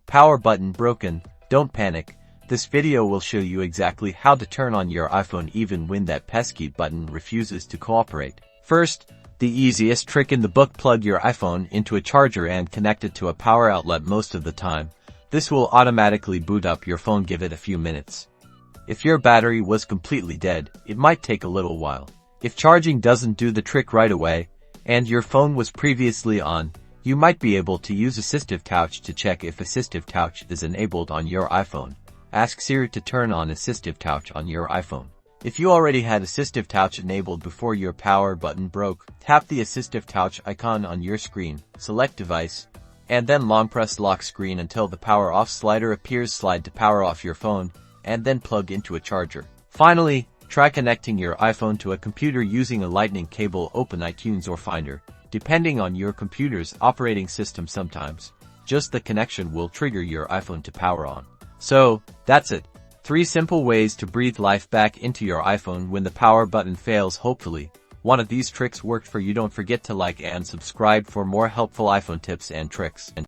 Power button broken. Don't panic. This video will show you exactly how to turn on your iPhone even when that pesky button refuses to cooperate. First, the easiest trick in the book: plug your iPhone into a charger and connect it to a power outlet most of the time. This will automatically boot up your phone. Give it a few minutes. If your battery was completely dead, it might take a little while. If charging doesn't do the trick right away, and your phone was previously on, you might be able to use AssistiveTouch to check if AssistiveTouch is enabled on your iPhone. Ask Siri to turn on AssistiveTouch on your iPhone. If you already had AssistiveTouch enabled before your power button broke, tap the AssistiveTouch icon on your screen, select Device, and then long press Lock Screen until the Power Off slider appears. Slide to power off your phone, and then plug into a charger. Finally, try connecting your iPhone to a computer using a lightning cable. Open iTunes or Finder. Depending on your computer's operating system, sometimes just the connection will trigger your iPhone to power on. So, that's it. 3 simple ways to breathe life back into your iPhone when the power button fails. Hopefully, one of these tricks worked for you. Don't forget to like and subscribe for more helpful iPhone tips and tricks.